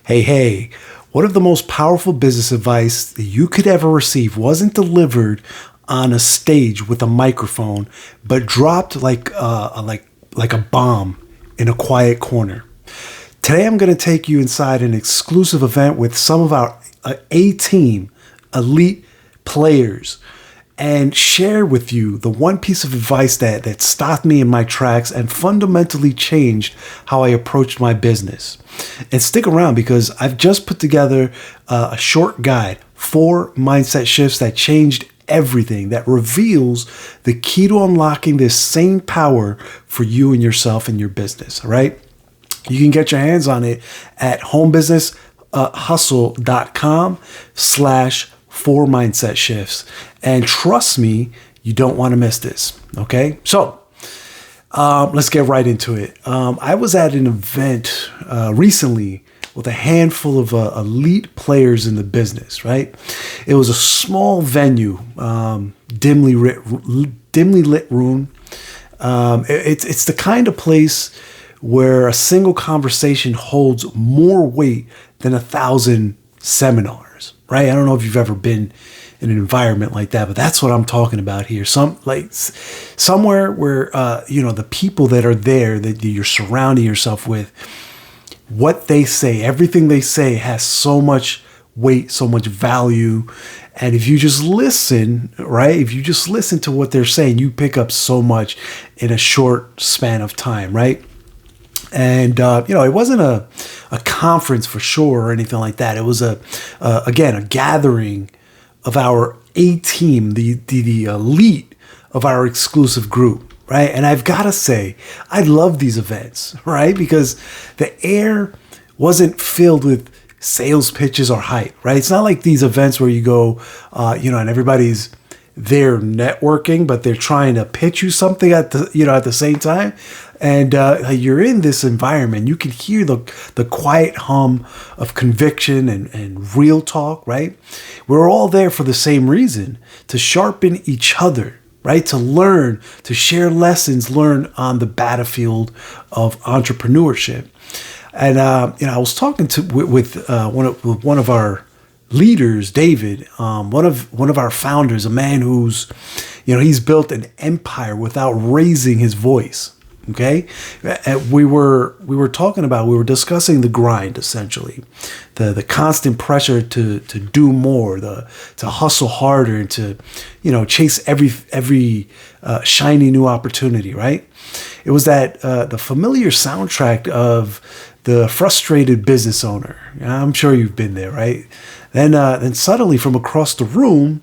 Hey, one of the most powerful business advice that you could ever receive wasn't delivered on a stage with a microphone, but dropped like a bomb in a quiet corner. Today, I'm going to take you inside an exclusive event with some of our A-team elite players and share with you the one piece of advice that stopped me in my tracks and fundamentally changed how I approached my business. And stick around because I've just put together a short guide, 4 mindset shifts that changed everything, that reveals the key to unlocking this same power for you and yourself and your business. All right. You can get your hands on it at homebusinesshustle.com/4 mindset shifts. And trust me, you don't want to miss this. Okay. So let's get right into it. I was at an event recently with a handful of elite players in the business, right? It was a small venue, dimly lit room. It's the kind of place where a single conversation holds more weight than 1,000 seminars, right? I don't know if you've ever been in an environment like that, but that's what I'm talking about here. Somewhere where the people that are there that you're surrounding yourself with, what they say, everything they say has so much weight, so much value. And if you just listen, right? If you just listen to what they're saying, you pick up so much in a short span of time, right? And, it wasn't a conference for sure or anything like that. It was a gathering of our A-team, the elite of our exclusive group, right? And I've got to say, I love these events, right? Because the air wasn't filled with sales pitches or hype, right? It's not like these events where you go, and everybody's there networking, but they're trying to pitch you something at the same time. And you're in this environment. You can hear the quiet hum of conviction and real talk, right? We're all there for the same reason, to sharpen each other, right? To learn, to share lessons learned on the battlefield of entrepreneurship. And I was talking with one of our leaders, David, one of our founders, a man who's, he's built an empire without raising his voice. Okay, we were discussing the grind, essentially, the constant pressure to do more, to hustle harder, and to chase every shiny new opportunity. Right? It was that the familiar soundtrack of the frustrated business owner. I'm sure you've been there, right? Then suddenly from across the room,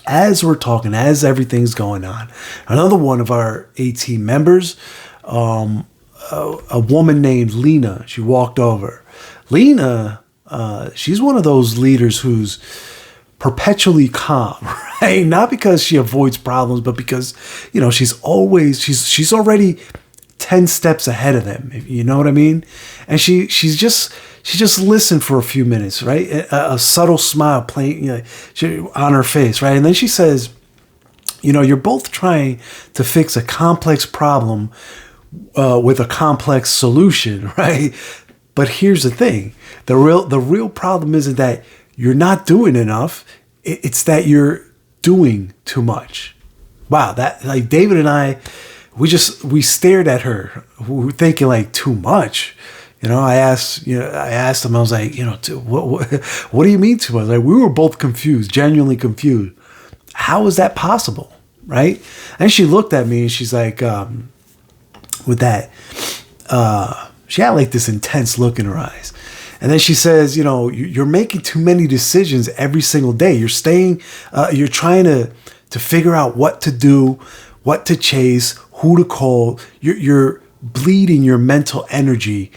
as we're talking, as everything's going on, another one of our A-team members, a woman named Lena, she walked over. Lena, she's one of those leaders who's perpetually calm, right? Not because she avoids problems, but because, she's already 10 steps ahead of them. You know what I mean? And she just listened for a few minutes, right? A subtle smile playing on her face, right? And then she says, you're both trying to fix a complex problem with a complex solution, right? But here's the thing. The real problem isn't that you're not doing enough. It's that you're doing too much. Wow. That, like, David and I, we stared at her. We were thinking, like, too much. I asked him, I was like, what do you mean too much? Like, we were both confused, genuinely confused. How is that possible? Right? And she looked at me and she's like, with that, she had like this intense look in her eyes. And then she says, you're making too many decisions every single day. You're trying to figure out what to do, what to chase, who to call. You're bleeding your mental energy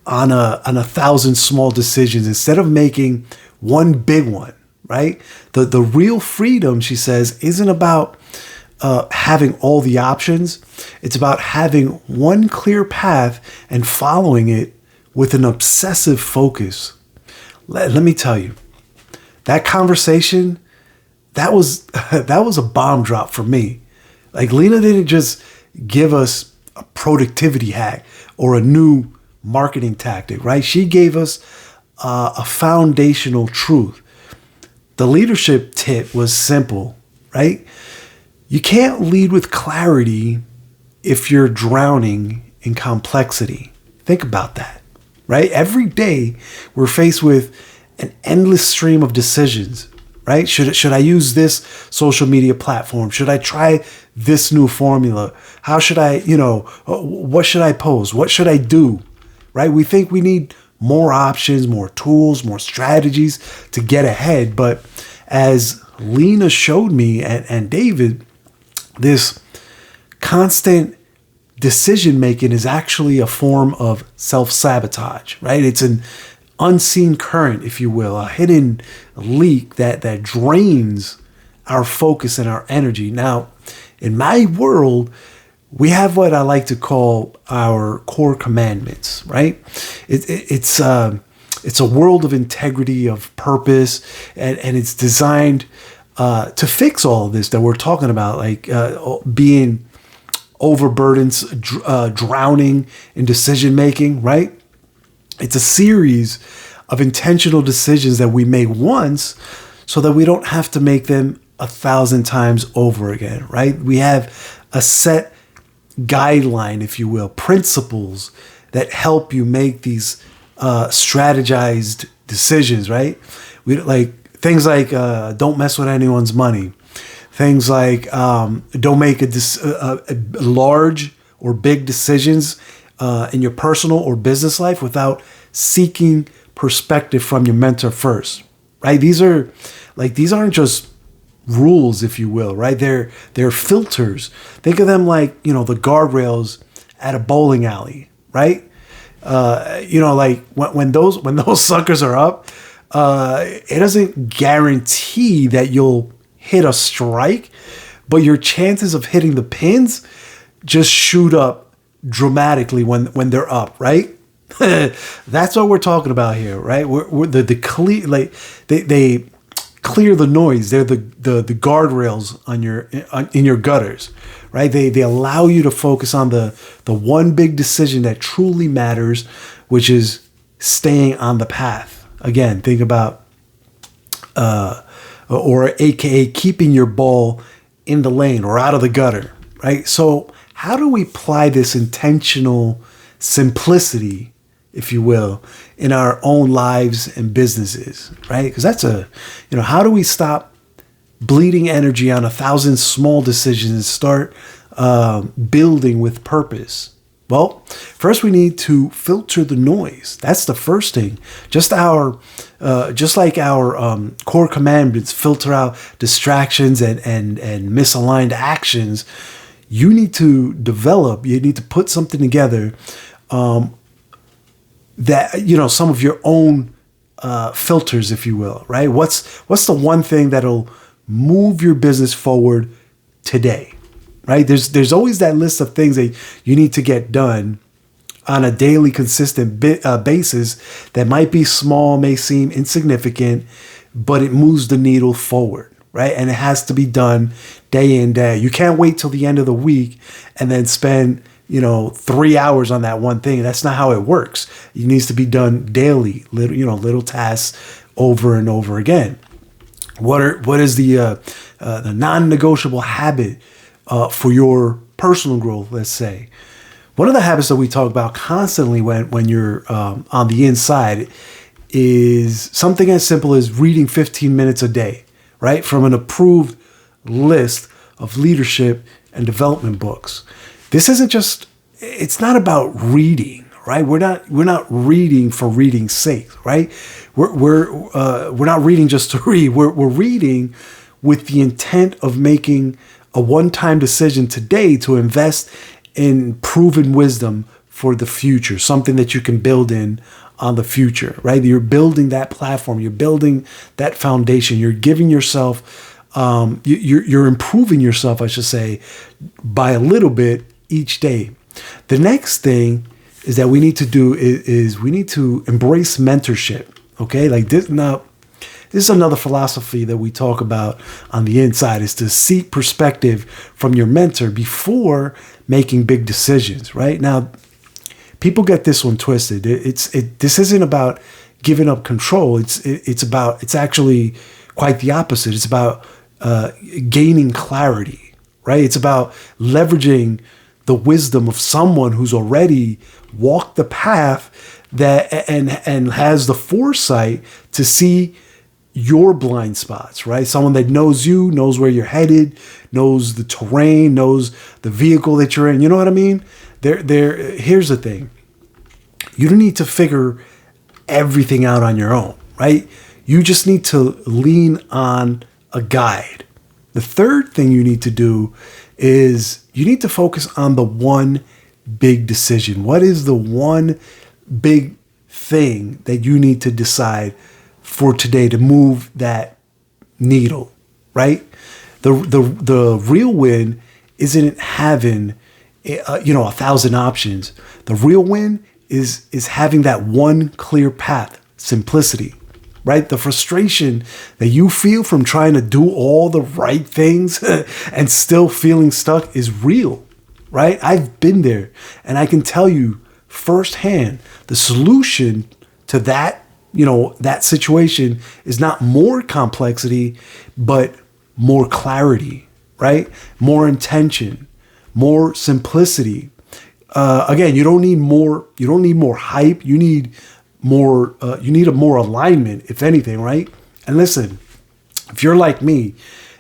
on a 1,000 small decisions instead of making one big one, right? The real freedom, she says, isn't about having all the options. It's about having one clear path and following it with an obsessive focus. Let me tell you, that conversation, that was a bomb drop for me. Like, Lena didn't just give us a productivity hack or a new marketing tactic, right? She gave us a foundational truth. The leadership tip was simple, right? You can't lead with clarity if you're drowning in complexity. Think about that, right? Every day we're faced with an endless stream of decisions, right? Should I use this social media platform? Should I try this new formula? How should I, what should I post? What should I do? Right? We think we need more options, more tools, more strategies to get ahead. But as Lena showed me and David, this constant decision making is actually a form of self-sabotage, right? It's an unseen current, if you will, a hidden leak that drains our focus and our energy. Now, in my world, we have what I like to call our core commandments, right? It's a world of integrity, of purpose, and it's designed to fix all of this that we're talking about, like being overburdened, drowning in decision making, right? It's a series of intentional decisions that we make once so that we don't have to make them 1,000 times over again, right? We have a set guideline, if you will, principles that help you make these strategized decisions, right? We like things like don't mess with anyone's money. Things like don't make a large or big decisions in your personal or business life without seeking perspective from your mentor first, right? These aren't just rules, if you will, right? They're filters. Think of them like, the guardrails at a bowling alley, right? Like when those suckers are up, it doesn't guarantee that you'll hit a strike, but your chances of hitting the pins just shoot up dramatically when they're up, right? That's what we're talking about here, right? We're the clear, like they clear the noise. They're the guardrails in your gutters, right? They allow you to focus on the one big decision that truly matters, which is staying on the path. Again, think about or AKA keeping your ball in the lane or out of the gutter, right? So how do we apply this intentional simplicity, if you will, in our own lives and businesses, right? Because that's how do we stop bleeding energy on 1,000 small decisions and start building with purpose? Well, first we need to filter the noise. That's the first thing. Just like our core commandments filter out distractions and misaligned actions. You need to put something together that, some of your own filters, if you will, right? What's the one thing that'll move your business forward today, right? There's always that list of things that you need to get done on a daily, consistent basis that might be small, may seem insignificant, but it moves the needle forward, right? And it has to be done day in, day. You can't wait till the end of the week and then spend 3 hours on that one thing. That's not how it works. It needs to be done daily, little tasks over and over again. What is the non-negotiable habit for your personal growth? Let's say one of the habits that we talk about constantly when you're on the inside is something as simple as reading 15 minutes a day, right? From an approved list of leadership and development books. This isn't it's not about reading, right? We're not reading for reading's sake, right? We're not reading just to read. We're reading with the intent of making a one-time decision today to invest in proven wisdom for the future, something that you can build on the future, right? You're building that platform. You're building that foundation. You're giving yourself, you're improving yourself, I should say, by a little bit each day. The next thing is that we need to do is we need to embrace mentorship. Okay, like this. Now, this is another philosophy that we talk about on the inside, is to seek perspective from your mentor before making big decisions. Right now, people get this one twisted. This isn't about giving up control. It's actually quite the opposite. It's about gaining clarity, right? It's about leveraging the wisdom of someone who's already walked the path that and has the foresight to see your blind spots, right? Someone that knows you, knows where you're headed, knows the terrain, knows the vehicle that you're in. You know what I mean? Here's the thing. You don't need to figure everything out on your own, right? You just need to lean on a guide. The third thing you need to do is you need to focus on the one big decision. What is the one big thing that you need to decide for today to move that needle, right? The real win isn't having 1,000 options. The real win is having that one clear path, simplicity, right? The frustration that you feel from trying to do all the right things and still feeling stuck is real, right? I've been there, and I can tell you firsthand the solution to that, that situation is not more complexity, but more clarity, right? More intention, more simplicity. Again, you don't need more hype. You need more, you need a more alignment, if anything, right? And listen, if you're like me,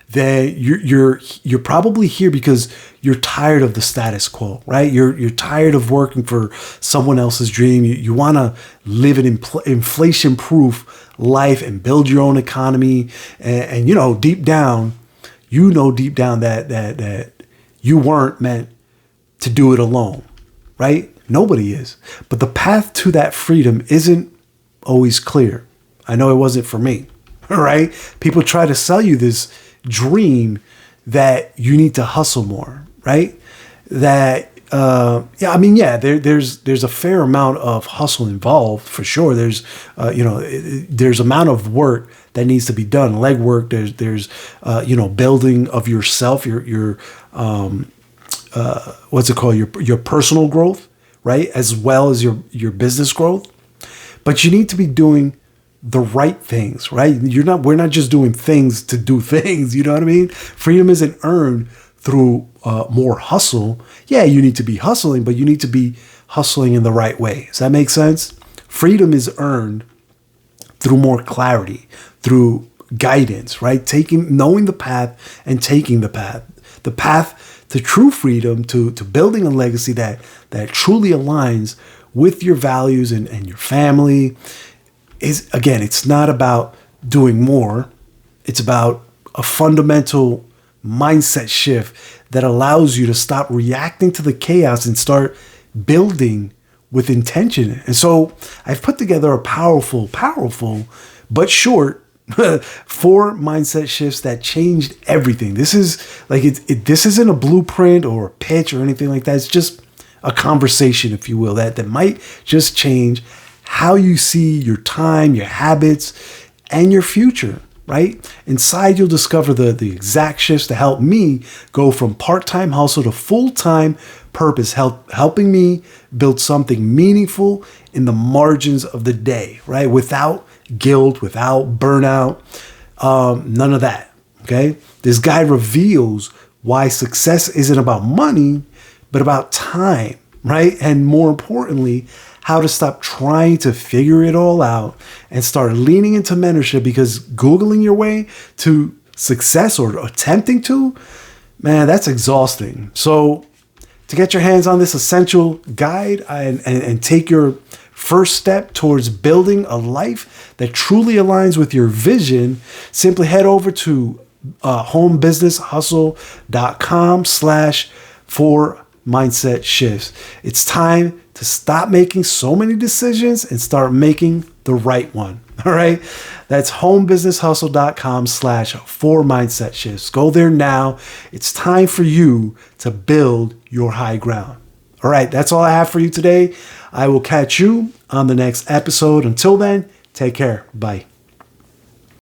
then you're probably here because you're tired of the status quo, right? You're tired of working for someone else's dream. You want to live an inflation-proof life and build your own economy. And deep down that you weren't meant to do it alone, right? Nobody is. But the path to that freedom isn't always clear. I know it wasn't for me, right? People try to sell you this dream that you need to hustle more, right? That there's a fair amount of hustle involved for sure. There's amount of work that needs to be done, legwork. There's building of yourself, your what's it called, your personal growth, right, as well as your business growth. But you need to be doing the right things, right? We're not just doing things to do things. You know what I mean? Freedom isn't earned through more hustle. Yeah, you need to be hustling, but you need to be hustling in the right way. Does that make sense? Freedom is earned through more clarity, through guidance, right? Knowing the path and taking the path to true freedom, to building a legacy that truly aligns with your values and your family. Is, again, it's not about doing more. It's about a fundamental mindset shift that allows you to stop reacting to the chaos and start building with intention. And so I've put together a powerful, but short 4 mindset shifts that changed everything. This is like, this isn't a blueprint or a pitch or anything like that. It's just a conversation, if you will, that might just change how you see your time, your habits, and your future, right? Inside, you'll discover the exact shifts to help me go from part-time hustle to full-time purpose, helping me build something meaningful in the margins of the day, right? Without guilt, without burnout, none of that, okay? This guide reveals why success isn't about money, but about time, right? And more importantly, how to stop trying to figure it all out and start leaning into mentorship, because Googling your way to success or attempting to, man, that's exhausting. So to get your hands on this essential guide and take your first step towards building a life that truly aligns with your vision, simply head over to homebusinesshustle.com/4mindset shifts. It's time to stop making so many decisions and start making the right one. All right. That's homebusinesshustle.com/4mindset shifts. Go there now. It's time for you to build your high ground. All right. That's all I have for you today. I will catch you on the next episode. Until then, take care. Bye.